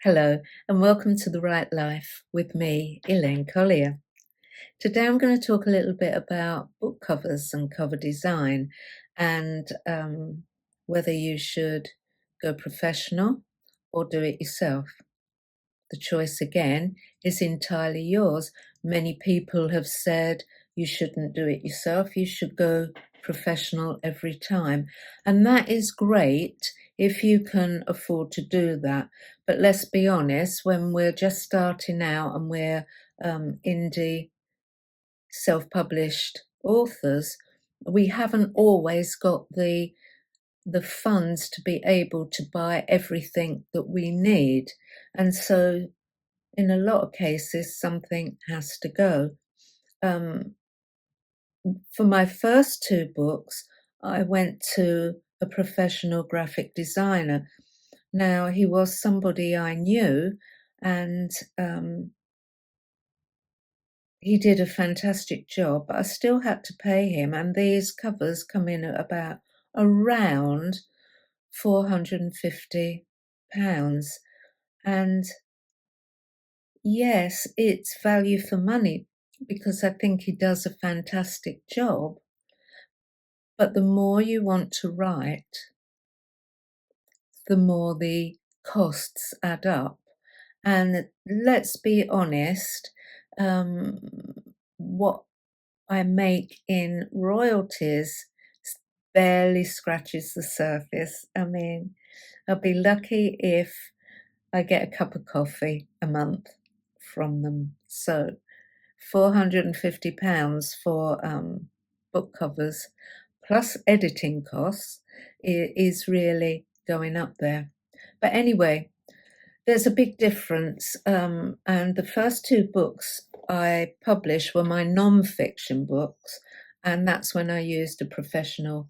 Hello, and welcome to The Right Life with me, Elaine Collier. Today I'm going to talk a little bit about book covers and cover design and whether you should go professional or do it yourself. The choice again is entirely yours. Many people have said you shouldn't do it yourself, you should go professional every time. And that is great if you can afford to do that. But let's be honest, when we're just starting out and we're indie self-published authors, we haven't always got the funds to be able to buy everything that we need. And so in a lot of cases, something has to go. For my first two books, I went to a professional graphic designer. Now, he was somebody I knew, and he did a fantastic job, but I still had to pay him, and these covers come in at about around £450. And yes, it's value for money because I think he does a fantastic job. But the more you want to write, the more the costs add up. And let's be honest, what I make in royalties barely scratches the surface. I mean, I'll be lucky if I get a cup of coffee a month from them. So £450 for book covers plus editing costs is really going up there. But anyway, there's a big difference. And the first two books I published were my non-fiction books, and that's when I used a professional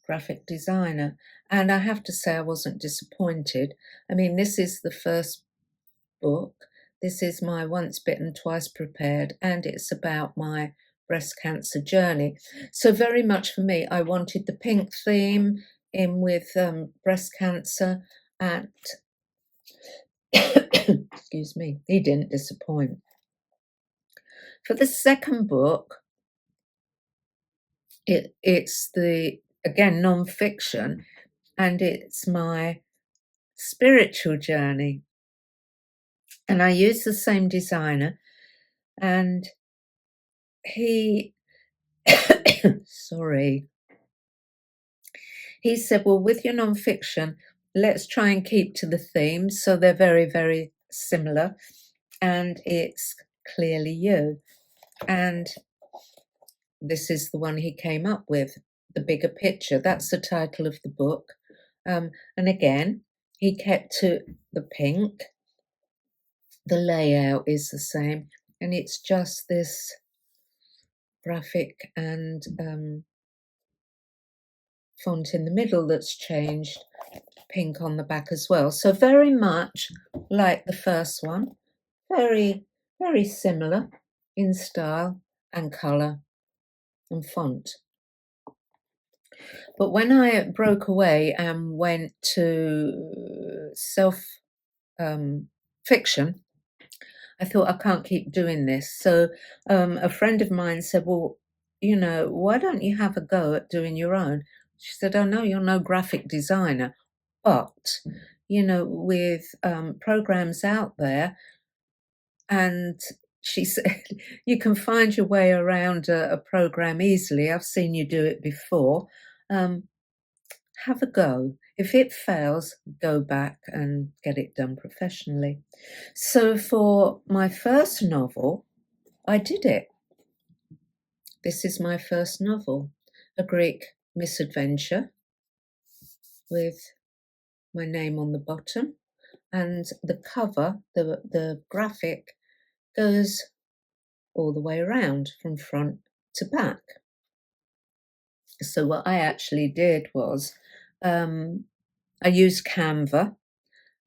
graphic designer. And I have to say I wasn't disappointed. I mean, this is the first book. This is my Once Bitten, Twice Prepared, and it's about my breast cancer journey. So very much for me, I wanted the pink theme in with breast cancer, and excuse me, he didn't disappoint. For the second book, it's again non-fiction, and it's my spiritual journey. And I use the same designer, and he sorry, he said, well, with your non-fiction, let's try and keep to the themes. So they're very, very similar, and it's clearly you. And this is the one he came up with, The Bigger Picture. That's the title of the book. And again, he kept to the pink. The layout is the same, and it's just this graphic and font in the middle that's changed, pink on the back as well. So very much like the first one, very, very similar in style and colour and font. But when I broke away and went to self-fiction, I thought, I can't keep doing this. So a friend of mine said, well, why don't you have a go at doing your own? She said, oh, no, you're no graphic designer. But, with programs out there, and she said, you can find your way around a program easily. I've seen you do it before. Have a go. If it fails, go back and get it done professionally. So for my first novel, I did it. This is my first novel, a Greek misadventure with my name on the bottom, and the cover, the graphic, goes all the way around from front to back. So what I actually did was I used Canva.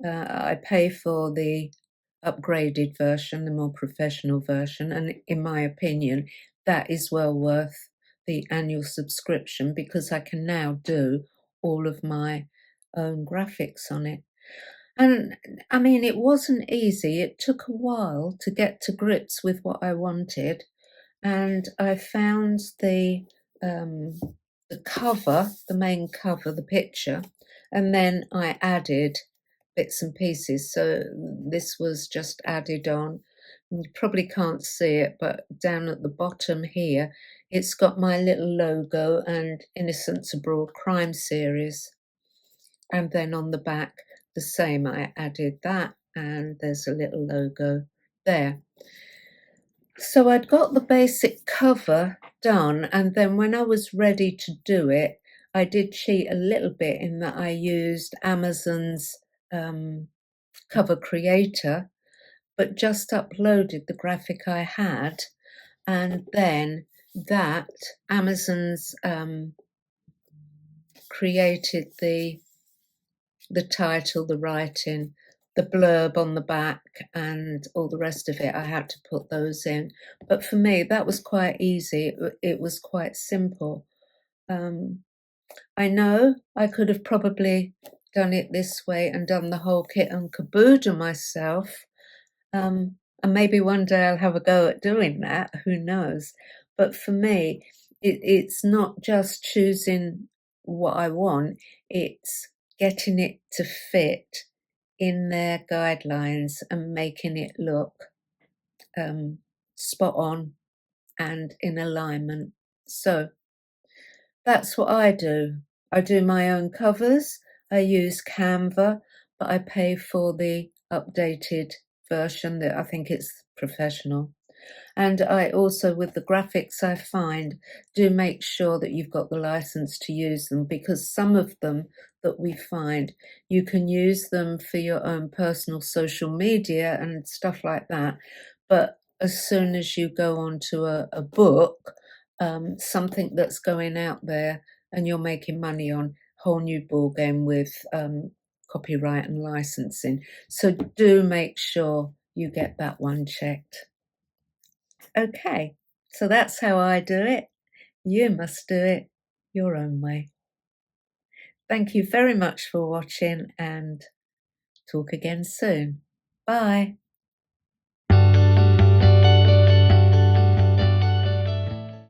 I pay for the upgraded version, the more professional version, and in my opinion, that is well worth the annual subscription because I can now do all of my own graphics on it. And I mean, it wasn't easy. It took a while to get to grips with what I wanted. And I found um, the cover, the main cover, the picture, and then I added bits and pieces. So this was just added on. You probably can't see it, but down at the bottom here, it's got my little logo and Innocents Abroad crime series. And then on the back, the same. I added that, and there's a little logo there. So I'd got the basic cover done, and then when I was ready to do it, I did cheat a little bit in that I used Amazon's cover creator, but just uploaded the graphic I had, and then that Amazon's created the title, the writing, the blurb on the back, and all the rest of it. I had to put those in. But for me, that was quite easy. It was quite simple. Um, I know I could have probably done it this way and done the whole kit and caboodle myself. And maybe one day I'll have a go at doing that. Who knows? But for me, it's not just choosing what I want, it's getting it to fit in their guidelines and making it look um, spot on and in alignment. So that's what I do. I do my own covers. I use Canva, but I pay for the updated version that I think it's professional. And I also, with the graphics, I find, do make sure that you've got the license to use them, because some of them that we find, you can use them for your own personal social media and stuff like that. But as soon as you go on to a book, something that's going out there and you're making money on, whole new ball game with copyright and licensing. So do make sure you get that one checked. Okay, so that's how I do it. You must do it your own way. Thank you very much for watching, and talk again soon. Bye.